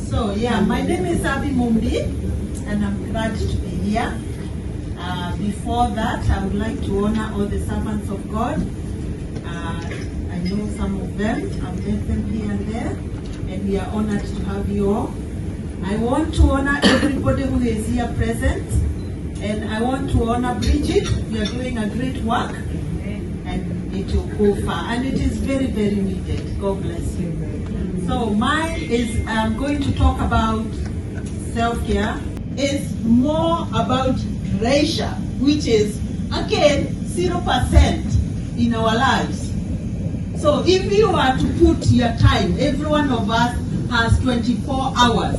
So yeah, my name is Abby Mumbi, and I'm glad to be here. Before that, I would like to honor all the servants of God. I know some of them, I've met them here and there, and we are honored to have you all. I want to honor everybody who is here present, and I want to honor Brigit. You are doing a great work, and it will go far, and it is very, very needed. God bless you. So mine is, I'm going to talk about self-care. It's more about leisure, which is, again, 0% in our lives. So if you are to put your time, every one of us has 24 hours,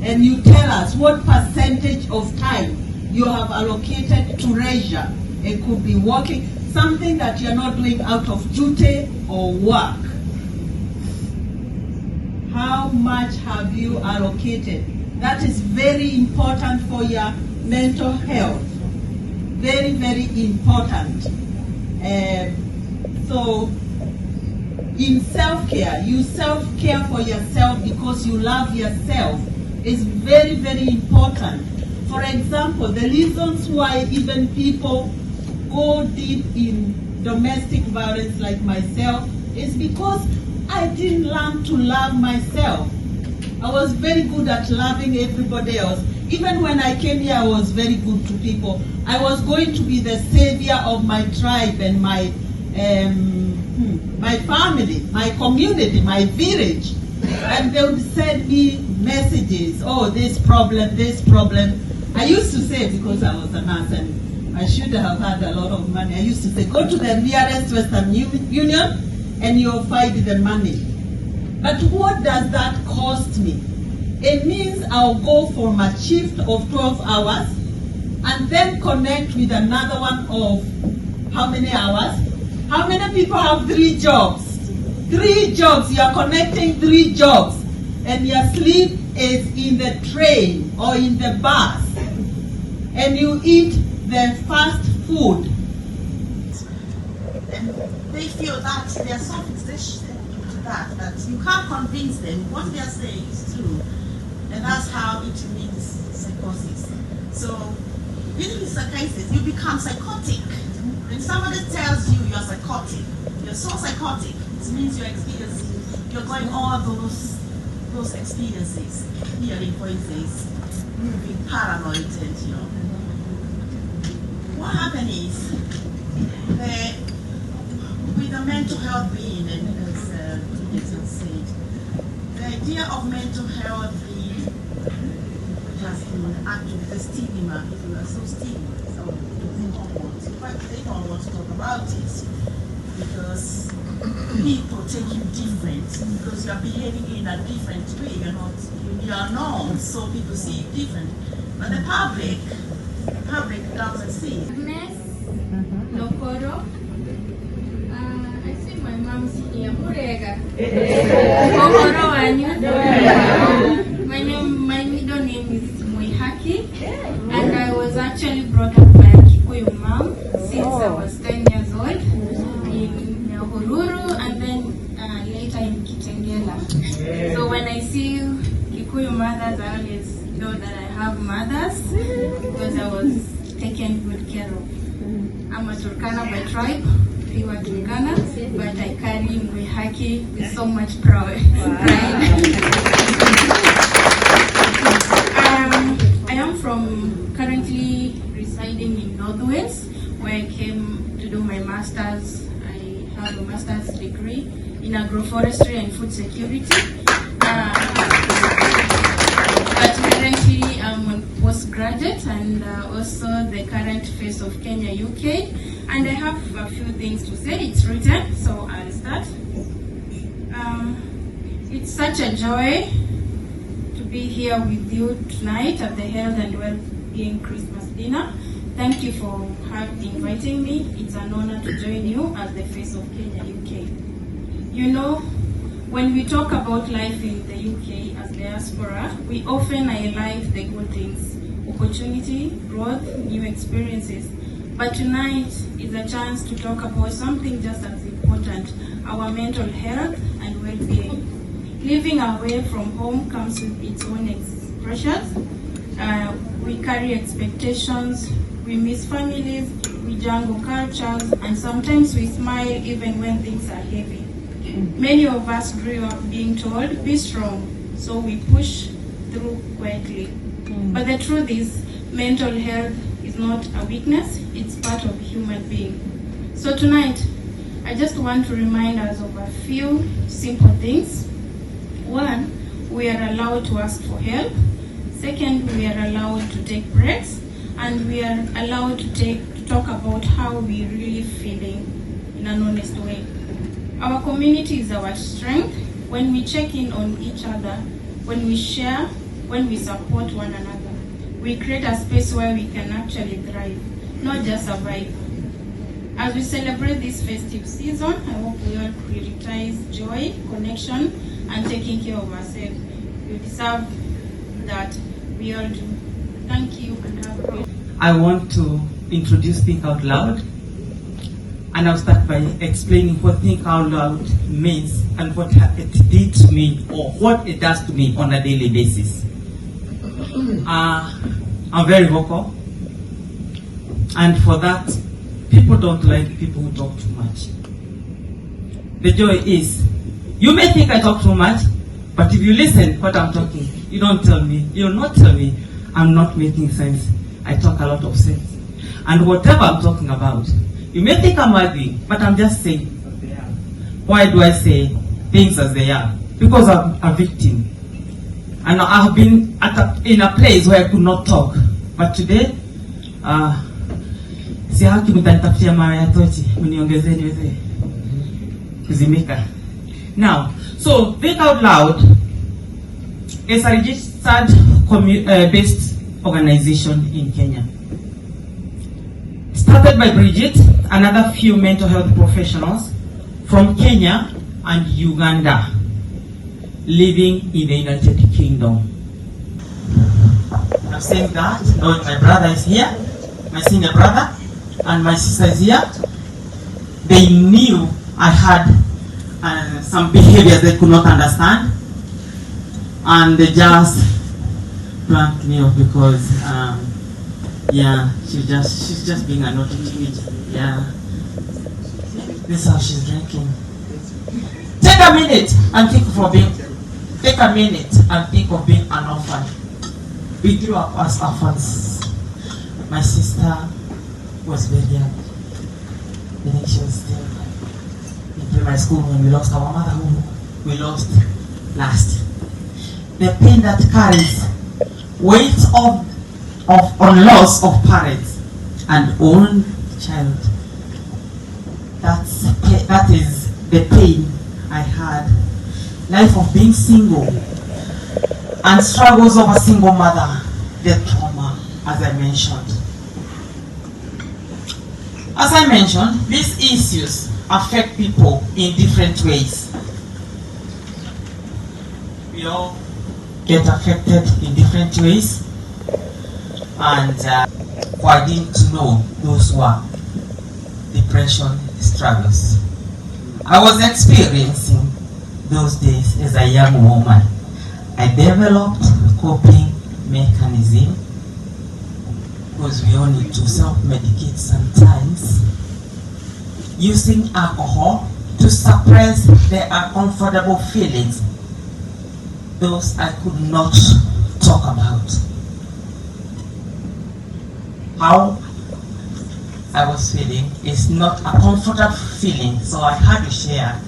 and you tell us what percentage of time you have allocated to leisure. It could be working, something that you're not doing out of duty or work. How much have you allocated? That is very important for your mental health. Very, very important. So in self-care, you self-care for yourself because you love yourself. It's very, very important. For example, the reasons why even people go deep in domestic violence like myself is because I didn't learn to love myself. I was very good at loving everybody else. Even when I came here, I was very good to people. I was going to be the savior of my tribe and my family, my community, my village. And they would send me messages, oh, this problem, this problem. I used to say, because I was a nurse and I should have had a lot of money, I used to say, go to the nearest Western Union and you'll find the money. But what does that cost me? It means I'll go from a shift of 12 hours and then connect with another one of how many hours? How many people have 3 jobs? 3 jobs, you are connecting 3 jobs, and your sleep is in the train or in the bus, and you eat the fast food. And they feel that there's something to that you can't convince them what they are saying is true, and that's how it means psychosis. So with psychosis, you become psychotic. When somebody tells you you're psychotic, you're so psychotic, it means you're going all those experiences, hearing voices, being paranoid, and what happens is with the mental health being, and as Brigit said, the idea of mental health has been actually the stigma. People are so stigmatized, so they don't want to talk about it because people take you different, because you are behaving in a different way. You are known, so people see you different. But the public doesn't see. Agnes Lokoro. I see my mom's here. Murega. Lokoro Anyu. My middle name is Moihaki, and I was actually brought up by a Kikuyu mom since I was 10 years old in Nyahururu, and then later in Kitengela. So when I see Kikuyu mothers, I always know that I have mothers because I was taken good care of. I'm a Turkana by tribe, pure Turkana, but I carry Moihaki with so much pride. I am currently residing in North Wales, where I came to do my master's. I have a master's degree in agroforestry and food security. But currently I'm on postgraduate and also the current face of Kenya, UK. And I have a few things to say. It's written, so I'll start. It's such a joy to be here with you tonight at the Health and Well-being Christmas dinner. Thank you for inviting me. It's an honor to join you as the face of Kenya, UK. You know, when we talk about life in the UK as diaspora, we often highlight the good things, opportunity, growth, new experiences. But tonight is a chance to talk about something just as important, our mental health and well-being. Living away from home comes with its own pressures. We carry expectations, we miss families, we jungle cultures, and sometimes we smile even when things are heavy. Many of us grew up being told, be strong, so we push through quietly. But the truth is, mental health is not a weakness, it's part of human being. So tonight, I just want to remind us of a few simple things. One, we are allowed to ask for help. Second, we are allowed to take breaks, and we are allowed to talk about how we're really feeling in an honest way. Our community is our strength. When we check in on each other, when we share, when we support one another, we create a space where we can actually thrive, not just survive. As we celebrate this festive season, I hope we all prioritize joy, connection, and taking care of ourselves. We deserve that. We all do. Thank you and have a great. I want to introduce Think Out Loud, and I'll start by explaining what Think Out Loud means and what it did to me, or what it does to me on a daily basis. I'm very vocal, and for that, people don't like people who talk too much. The joy is, you may think I talk too much, but if you listen what I'm talking, you'll not tell me I'm not making sense. I talk a lot of sense. And whatever I'm talking about, you may think I'm arguing, but I'm just saying as they are. Why do I say things as they are? Because I'm a victim. And I've been in a place where I could not talk. But today, si haki mtanitafutia mawe ya tochi, mniongezeni weze kuzimika. Now, so Think Out Loud is a registered based organization in Kenya. Started by Brigit, another few mental health professionals from Kenya and Uganda, living in the United Kingdom. I'm saying that, knowing my brother is here, my senior brother, and my sister is here. They knew I had some behaviors they could not understand, and they just blanked me off because yeah, she's just being a naughty teenager. Yeah, this is how she's drinking. Take a minute and think of being an orphan. We grew up as orphans. My sister was very young. I think she was still in primary school when we lost our mother, who we lost last. The pain that carries weight on loss of parents and own child. That is the pain I had. Life of being single and struggles of a single mother, the trauma, as I mentioned. As I mentioned, these issues affect people in different ways. We all get affected in different ways, and I need to know those who are depression struggles. I was experiencing those days as a young woman. I developed coping mechanism, because we all need to self-medicate sometimes, using alcohol to suppress the uncomfortable feelings, those I could not talk about. How I was feeling is not a comfortable feeling, so I had to share.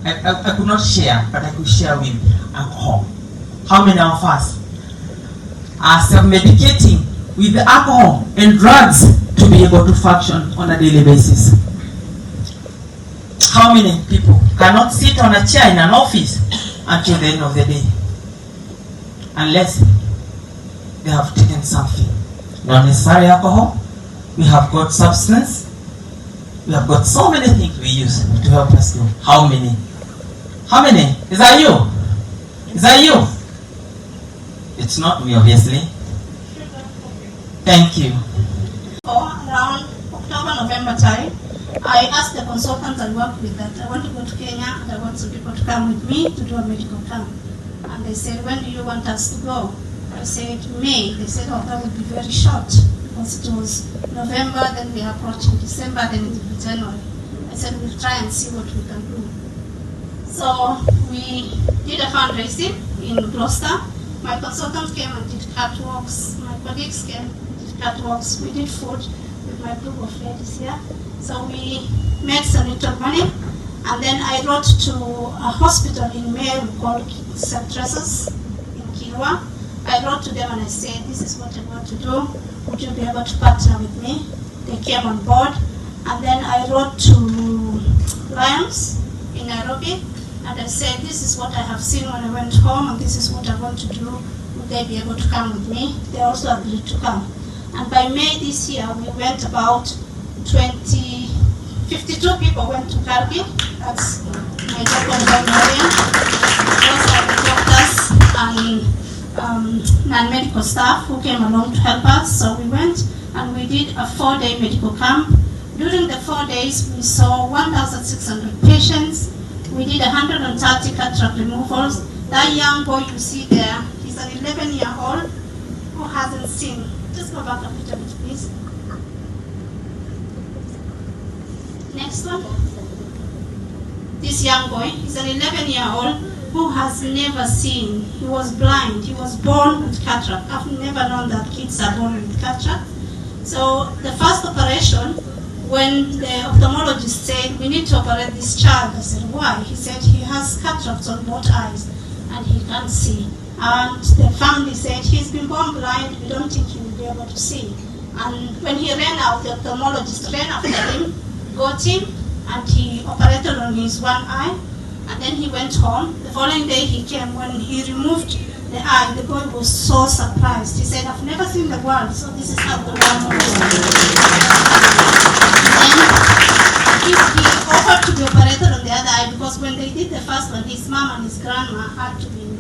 I could not share, but I could share with alcohol. How many of us are self-medicating with alcohol and drugs to be able to function on a daily basis? How many people cannot sit on a chair in an office until the end of the day, unless they have taken something? Not necessarily alcohol. We have got substance. We have got so many things we use to help us go. How many? How many? Is that you? Is that you? It's not me, obviously. Thank you. Around October, November time, I asked the consultants I worked with that I want to go to Kenya and I want some people to come with me to do a medical camp. And they said, when do you want us to go? I said, May. They said, oh, that would be very short because it was November, then we are approaching December, then it will be January. I said, we'll try and see what we can do. So we did a fundraising in Gloucester. My consultant came and did catwalks. My colleagues came and did catwalks. We did food with my group of ladies here. So we made some little money. And then I wrote to a hospital in Meru called St. Teresa's in Kilwa. I wrote to them and I said, this is what I want to do. Would you be able to partner with me? They came on board. And then I wrote to Lions in Nairobi. And I said, this is what I have seen when I went home, and this is what I want to do. Would they be able to come with me? They also agreed to come. And by May this year, we went about 52 people went to Kargi. That's my local area. Those are the doctors and non-medical staff who came along to help us. So we went and we did a 4-day medical camp. During the 4 days, we saw 1,600 patients. We did 130 cataract removals. That young boy you see there, he's an 11-year-old who hasn't seen. Just go back a little bit, please. Next one. This young boy, he's an 11-year-old who has never seen. He was blind. He was born with cataract. I've never known that kids are born with cataract. So the first operation, when the ophthalmologist said, we need to operate this child, I said, why? He said he has cataracts on both eyes and he can't see. And the family said, he's been born blind, we don't think he will be able to see. And when he ran out, the ophthalmologist ran after him, got him, and he operated on his one eye. And then he went home. The following day he came. When he removed the eye, the boy was so surprised. He said, I've never seen the world, so this is how the world works. And he offered to be operated on the other eye because when they did the first one, his mom and his grandma had to be in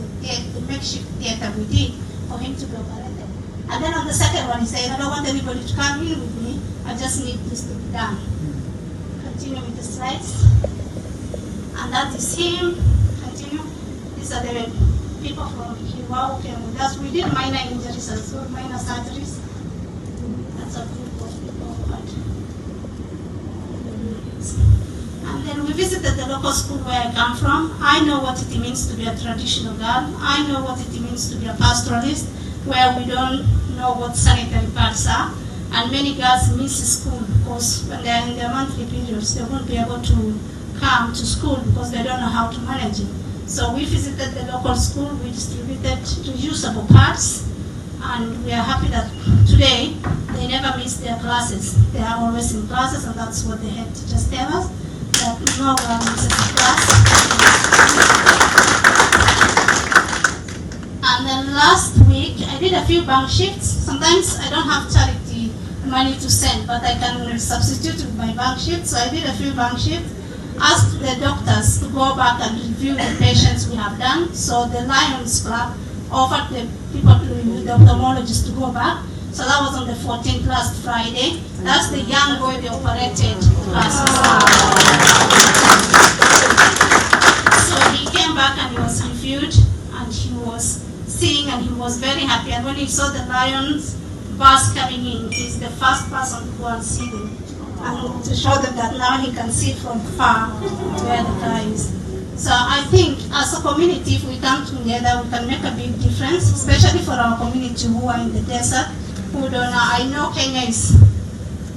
the makeshift theater we did for him to be operated. And then on the second one, he said, I don't want anybody to come in with me. I just need this to be done. Continue with the slides. And that is him. Continue. These are the people from Kiwa who came with us. We did minor injuries as well, minor surgeries. That's a group of people who had. And then we visited the local school where I come from. I know what it means to be a traditional girl. I know what it means to be a pastoralist, where we don't know what sanitary pads are. And many girls miss school because when they are in their monthly periods, they won't be able to come to school because they don't know how to manage it. So we visited the local school, we distributed reusable pads, and we are happy that today they never miss their classes. They are always in classes, and that's what the head teachers tell us, that no one misses a class. And then last week, I did a few bank shifts. Sometimes I don't have charity money to send, but I can substitute with my bank shift. So I did a few bank shifts. Asked the doctors to go back and review the patients we have done. So the Lions Club offered the people, the ophthalmologist, to go back. So that was on the 14th last Friday. That's the young boy they operated last So he came back and he was reviewed and he was seeing and he was very happy. And when he saw the Lions bus coming in, he's the first person to go and see them. And to show them that now he can see from far where the car is. So I think as a community, if we come together, we can make a big difference, especially for our community who are in the desert, who don't know. I know Kenya is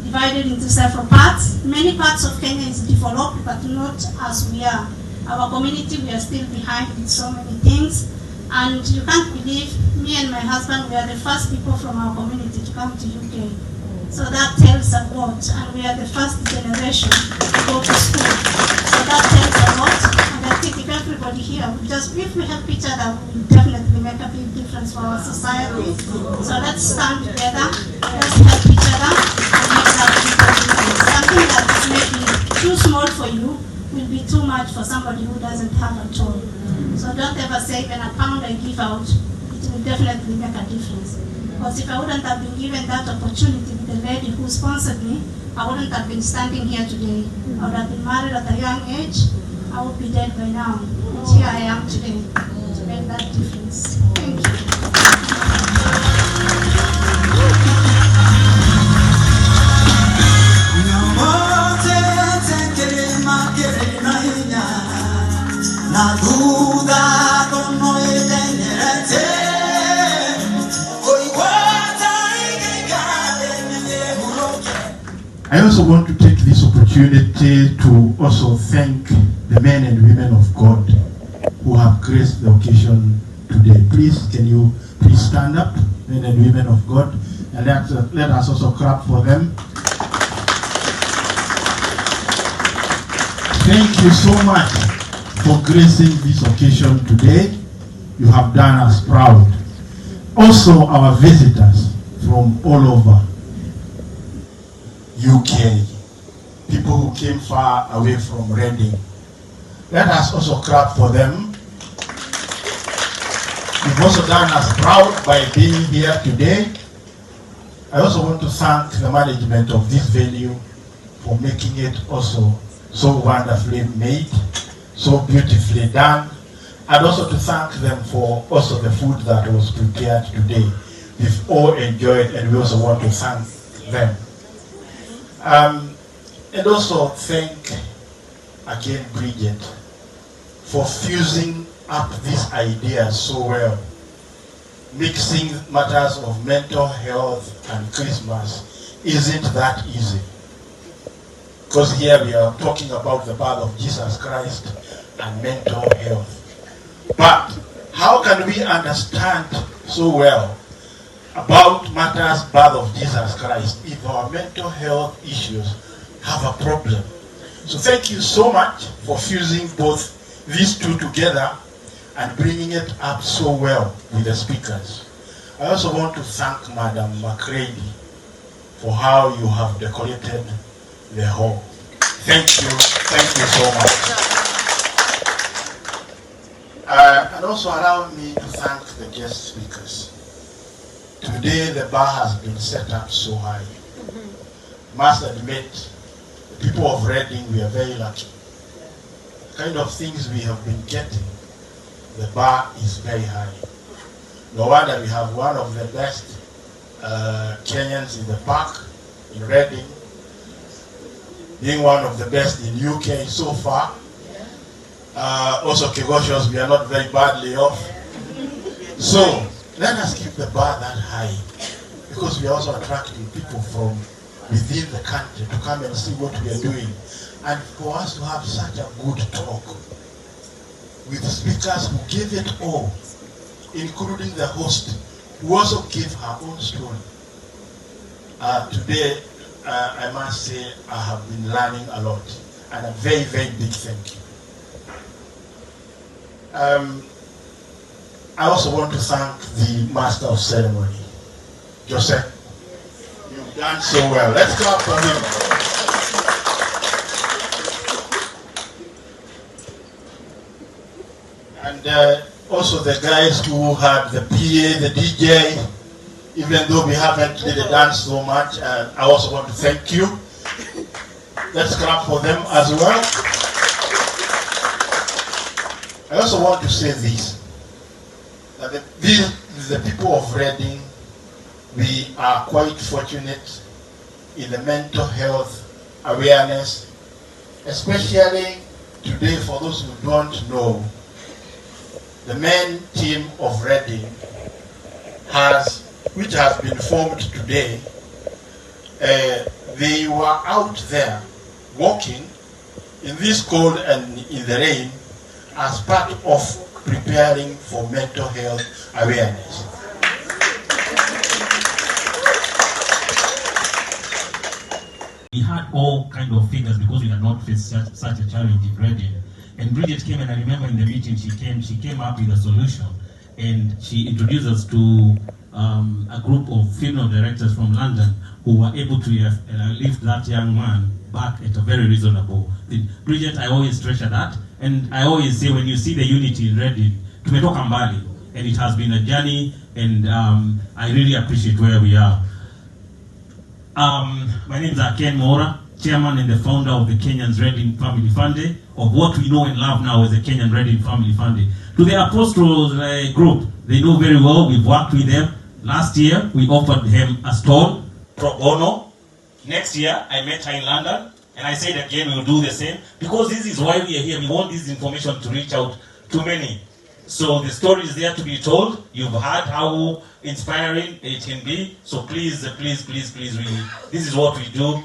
divided into several parts. Many parts of Kenya is developed, but not as we are. Our community, we are still behind with so many things. And you can't believe, me and my husband, we are the first people from our community to come to UK. So that tells a lot, and we are the first generation to go to school. So that tells a lot, and I think if everybody here, if we help each other, we will definitely make a big difference for our society. So let's stand together, let's help each other, and make that difference. Something that is maybe too small for you will be too much for somebody who doesn't have at all. So don't ever say, when a pound I give out, it will definitely make a difference. Because if I wouldn't have been given that opportunity with the lady who sponsored me, I wouldn't have been standing here today. I would have been married at a young age. I would be dead by now. But here I am today to make that difference. Thank you. I also want to take this opportunity to also thank the men and women of God who have graced the occasion today. Please, can you please stand up, men and women of God, and let us also clap for them. Thank you so much for gracing this occasion today. You have done us proud. Also, our visitors from all over UK, people who came far away from Reading. Let us also clap for them. You've also done us proud by being here today. I also want to thank the management of this venue for making it also so wonderfully made, so beautifully done, and also to thank them for also the food that was prepared today. We've all enjoyed, and we also want to thank them. And also thank again Brigit for fusing up these ideas so well. Mixing matters of mental health and Christmas isn't that easy. Because here we are talking about the birth of Jesus Christ and mental health. But how can we understand so well about matters birth of Jesus Christ if our mental health issues have a problem? So thank you so much for fusing both these two together and bringing it up so well with the speakers. I also want to thank Madam McCready for how you have decorated the hall. Thank you so much. And also allow me to thank the guest speakers. Today the bar has been set up so high. Must admit, the people of Reading, we are very lucky. The kind of things we have been getting, the bar is very high. No wonder we have one of the best Kenyans in the park, in Reading, being one of the best in UK so far. Also Kegoshos, we are not very badly off. So, let us keep the bar that high, because we are also attracting people from within the country to come and see what we are doing. And for us to have such a good talk with speakers who give it all, including the host, who also gave her own story. Today, I must say, I have been learning a lot, and a very, very big thank you. I also want to thank the Master of Ceremony, Joseph. You've done so well. Let's clap for him. And also the guys who had the PA, the DJ, even though we haven't did a dance so much, I also want to thank you. Let's clap for them as well. I also want to say this. That the people of Reading, we are quite fortunate in the mental health awareness, especially today. For those who don't know, the main team of Reading which has been formed today, they were out there walking in this cold and in the rain as part of preparing for mental health awareness. We had all kind of figures because we had not faced such a challenge in Reading. And Brigit came, and I remember in the meeting she came up with a solution, and she introduced us to a group of female directors from London who were able to lift that young man back at a very reasonable thing. Brigit, I always treasure that. And I always say, when you see the unity in Reading, tumetoka mbali, and it has been a journey, and I really appreciate where we are. My name is Ken Mora, chairman and the founder of the Kenyans Reading Family Fund, of what we know and love now as the Kenyan Reading Family Fund. To the Apostles group, they know very well, we've worked with them. Last year, we offered him a stall, pro bono. Next year, I met her in London, and I said again, we'll do the same, because this is why we are here. We want this information to reach out to many. So the story is there to be told. You've heard how inspiring it can be. So please, please, this is what we do.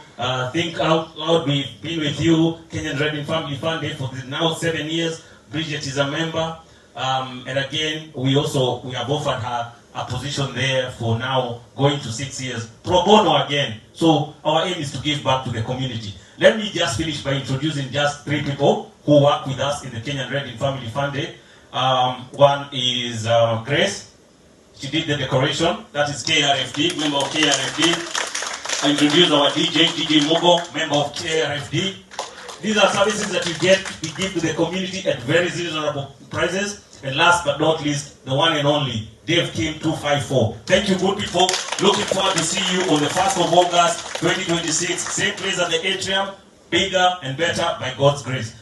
Think out loud. We've been with you, Kenyan Reading Family Fund, for now 7 years. Brigit is a member. And again, we have offered her a position there for now going to 6 years. Pro bono again. So our aim is to give back to the community. Let me just finish by introducing just 3 people who work with us in the Kenyan Reading Family Fund. One is Grace. She did the decoration. That is KRFD, member of KRFD. I introduce our DJ Mogo, member of KRFD. These are services that we give to the community at very reasonable prices. And last but not least, the one and only, Dave Kim 254. Thank you, good people. Looking forward to see you on the 1st of August, 2026. Same place at the atrium, bigger and better by God's grace.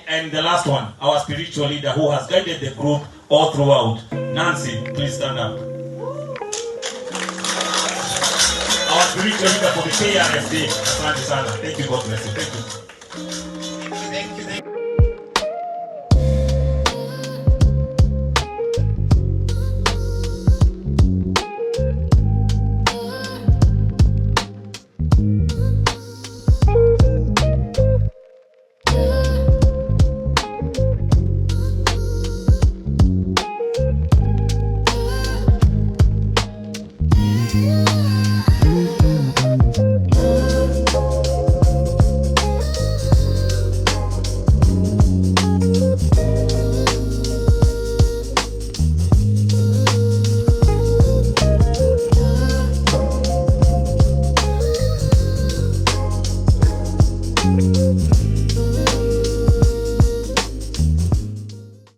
And the last one, our spiritual leader who has guided the group all throughout. Nancy, please stand up. Our spiritual leader for the KRFD. Thank you, God bless you. Thank you. Thank you.